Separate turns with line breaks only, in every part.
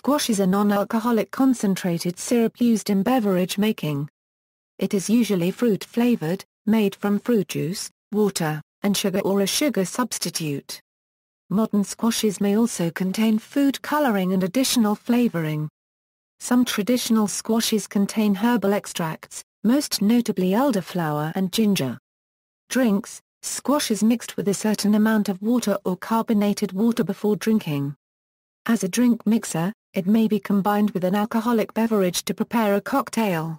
Squash is a non-alcoholic concentrated syrup used in beverage making. It is usually fruit-flavoured, made from fruit juice, water, and sugar or a sugar substitute. Modern squashes may also contain food coloring and additional flavouring. Some traditional squashes contain herbal extracts, most notably elderflower and ginger. Drinks: squash is mixed with a certain amount of water or carbonated water before drinking. As a drink mixer, it may be combined with an alcoholic beverage to prepare a cocktail.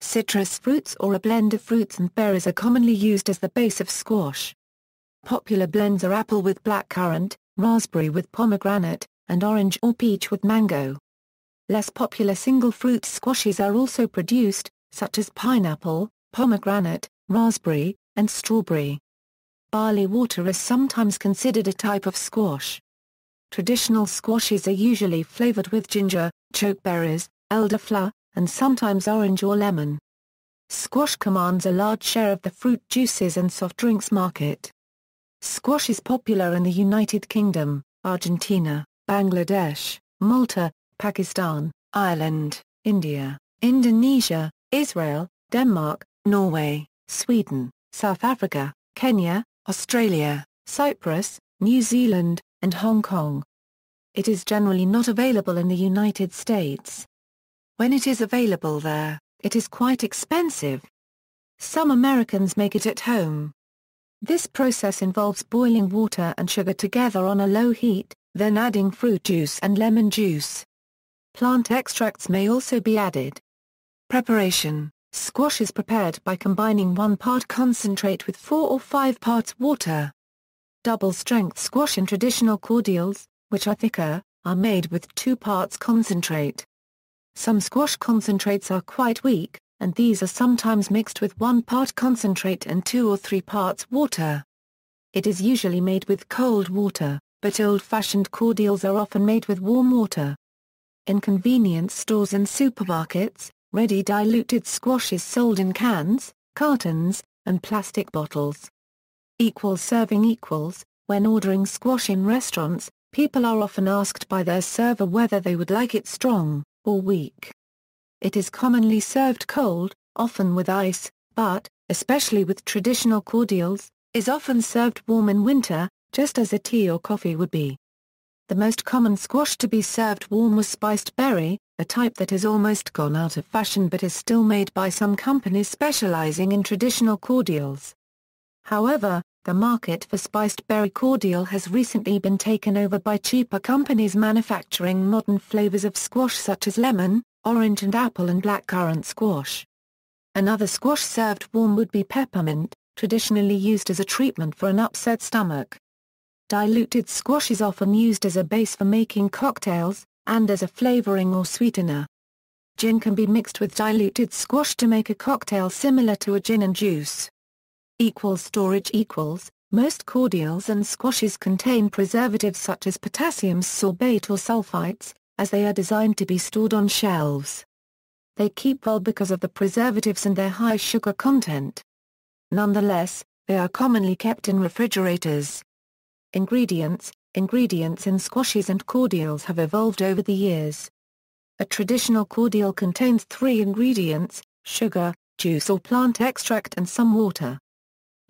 Citrus fruits or a blend of fruits and berries are commonly used as the base of squash. Popular blends are apple with blackcurrant, raspberry with pomegranate, and orange or peach with mango. Less popular single-fruit squashes are also produced, such as pineapple, pomegranate, raspberry, and strawberry. Barley water is sometimes considered a type of squash. Traditional squashes are usually flavored with ginger, chokeberries, elderflower, and sometimes orange or lemon. Squash commands a large share of the fruit juices and soft drinks market. Squash is popular in the United Kingdom, Argentina, Bangladesh, Malta, Pakistan, Ireland, India, Indonesia, Israel, Denmark, Norway, Sweden, South Africa, Kenya, Australia, Cyprus, New Zealand, and Hong Kong. It is generally not available in the United States. When it is available there, it is quite expensive. Some Americans make it at home. This process involves boiling water and sugar together on a low heat, then adding fruit juice and lemon juice. Plant extracts may also be added. Preparation: squash is prepared by combining 1 part concentrate with 4 or 5 parts water. Double-strength squash and traditional cordials, which are thicker, are made with 2 parts concentrate. Some squash concentrates are quite weak, and these are sometimes mixed with 1 part concentrate and 2 or 3 parts water. It is usually made with cold water, but old-fashioned cordials are often made with warm water. In convenience stores and supermarkets, ready diluted squash is sold in cans, cartons, and plastic bottles. Serving: when ordering squash in restaurants, people are often asked by their server whether they would like it strong or weak. It is commonly served cold, often with ice, but, especially with traditional cordials, is often served warm in winter, just as a tea or coffee would be. The most common squash to be served warm was spiced berry, a type that has almost gone out of fashion but is still made by some companies specializing in traditional cordials. However, the market for spiced berry cordial has recently been taken over by cheaper companies manufacturing modern flavors of squash such as lemon, orange and apple and blackcurrant squash. Another squash served warm would be peppermint, traditionally used as a treatment for an upset stomach. Diluted squash is often used as a base for making cocktails, and as a flavoring or sweetener. Gin can be mixed with diluted squash to make a cocktail similar to a gin and juice. Storage: most cordials and squashes contain preservatives such as potassium sorbate or sulfites, as they are designed to be stored on shelves. They keep well because of the preservatives and their high sugar content. Nonetheless, they are commonly kept in refrigerators. Ingredients in squashes and cordials have evolved over the years. A traditional cordial contains 3 ingredients: sugar, juice or plant extract and some water.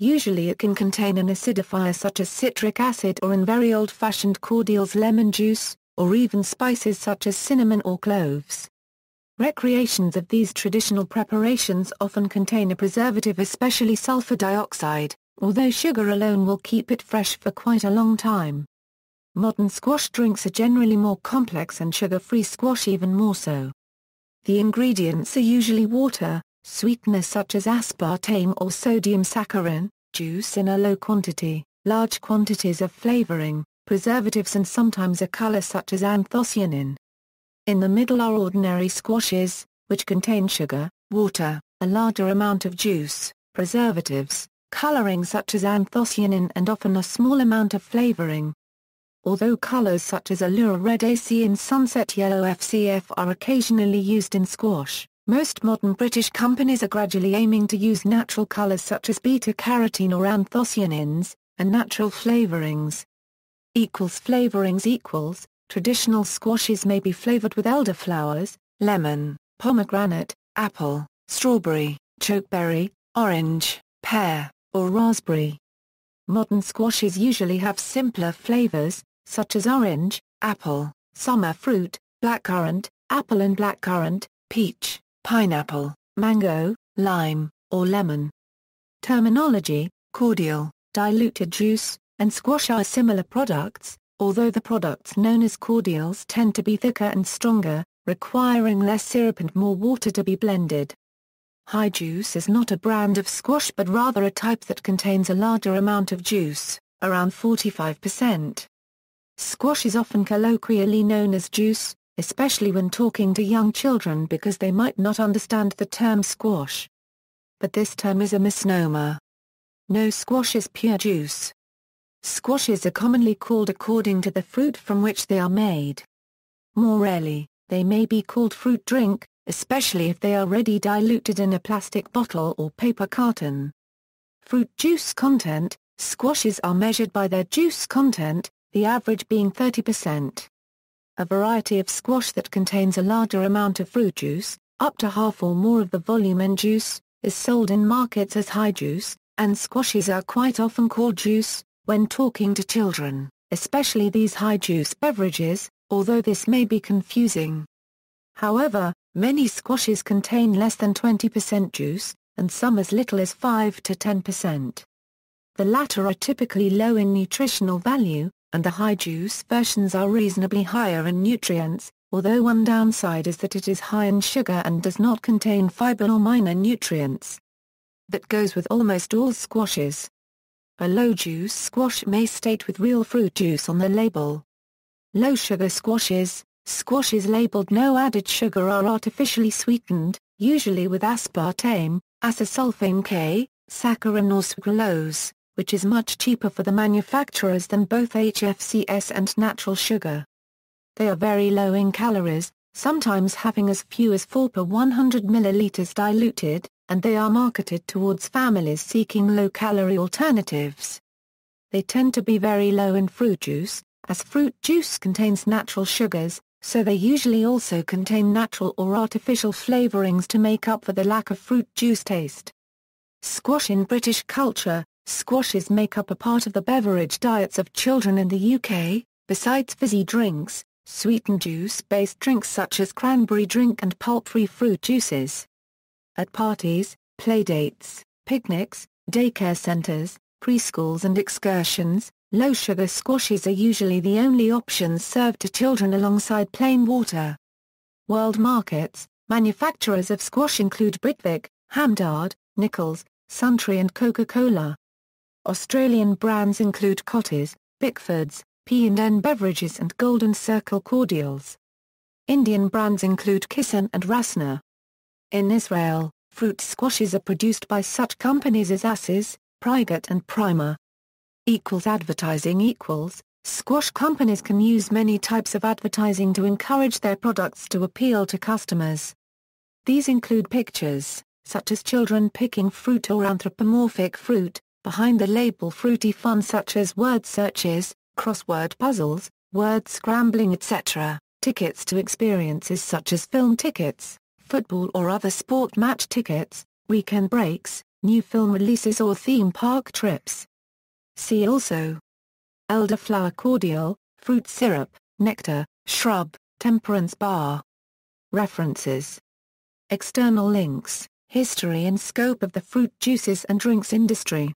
Usually it can contain an acidifier such as citric acid, or in very old-fashioned cordials lemon juice, or even spices such as cinnamon or cloves. Recreations of these traditional preparations often contain a preservative, especially sulfur dioxide, although sugar alone will keep it fresh for quite a long time. Modern squash drinks are generally more complex and sugar-free squash even more so. The ingredients are usually water, sweeteners such as aspartame or sodium saccharin, juice in a low quantity, large quantities of flavoring, preservatives and sometimes a color such as anthocyanin. In the middle are ordinary squashes, which contain sugar, water, a larger amount of juice, preservatives, coloring such as anthocyanin and often a small amount of flavoring. Although colors such as Allure Red AC and Sunset Yellow FCF are occasionally used in squash, most modern British companies are gradually aiming to use natural colors such as beta-carotene or anthocyanins, and natural flavorings. Flavorings: Traditional squashes may be flavored with elderflowers, lemon, pomegranate, apple, strawberry, chokeberry, orange, pear, or raspberry. Modern squashes usually have simpler flavors, such as orange, apple, summer fruit, blackcurrant, apple and blackcurrant, peach, pineapple, mango, lime, or lemon. Terminology: cordial, diluted juice, and squash are similar products, although the products known as cordials tend to be thicker and stronger, requiring less syrup and more water to be blended. High juice is not a brand of squash but rather a type that contains a larger amount of juice, around 45%. Squash is often colloquially known as juice, especially when talking to young children because they might not understand the term squash. But this term is a misnomer. No squash is pure juice. Squashes are commonly called according to the fruit from which they are made. More rarely, they may be called fruit drink, especially if they are ready diluted in a plastic bottle or paper carton. Fruit juice content: squashes are measured by their juice content, the average being 30%. A variety of squash that contains a larger amount of fruit juice, up to half or more of the volume and juice, is sold in markets as high juice, and squashes are quite often called juice when talking to children, especially these high juice beverages, although this may be confusing. However, many squashes contain less than 20% juice, and some as little as 5 to 10%. The latter are typically low in nutritional value, and the high juice versions are reasonably higher in nutrients, although one downside is that it is high in sugar and does not contain fiber or minor nutrients. That goes with almost all squashes. A low-juice squash may state with real fruit juice on the label. Low-sugar squashes: squashes labeled no added sugar are artificially sweetened, usually with aspartame, acesulfame K, saccharin or sucralose, which is much cheaper for the manufacturers than both HFCS and natural sugar. They are very low in calories, sometimes having as few as 4 per 100 milliliters diluted, and they are marketed towards families seeking low-calorie alternatives. They tend to be very low in fruit juice, as fruit juice contains natural sugars, so they usually also contain natural or artificial flavorings to make up for the lack of fruit juice taste. Squash in British culture: squashes make up a part of the beverage diets of children in the UK, besides fizzy drinks, sweetened juice-based drinks such as cranberry drink and pulp-free fruit juices. At parties, playdates, picnics, daycare centres, preschools and excursions, low-sugar squashes are usually the only options served to children alongside plain water. World markets: manufacturers of squash include Britvic, Hamdard, Nichols, Suntory and Coca-Cola. Australian brands include Cotte's, Bickford's, P&N Beverages and Golden Circle Cordials. Indian brands include Kissan and Rasna. In Israel, fruit squashes are produced by such companies as Assis, Prigat and Prima. Advertising: squash companies can use many types of advertising to encourage their products to appeal to customers. These include pictures, such as children picking fruit or anthropomorphic fruit, behind the label fruity fun such as word searches, crossword puzzles, word scrambling etc., tickets to experiences such as film tickets, football or other sport match tickets, weekend breaks, new film releases or theme park trips. See also: elderflower cordial, fruit syrup, nectar, shrub, temperance bar. References. External links: History and scope of the fruit juices and drinks industry.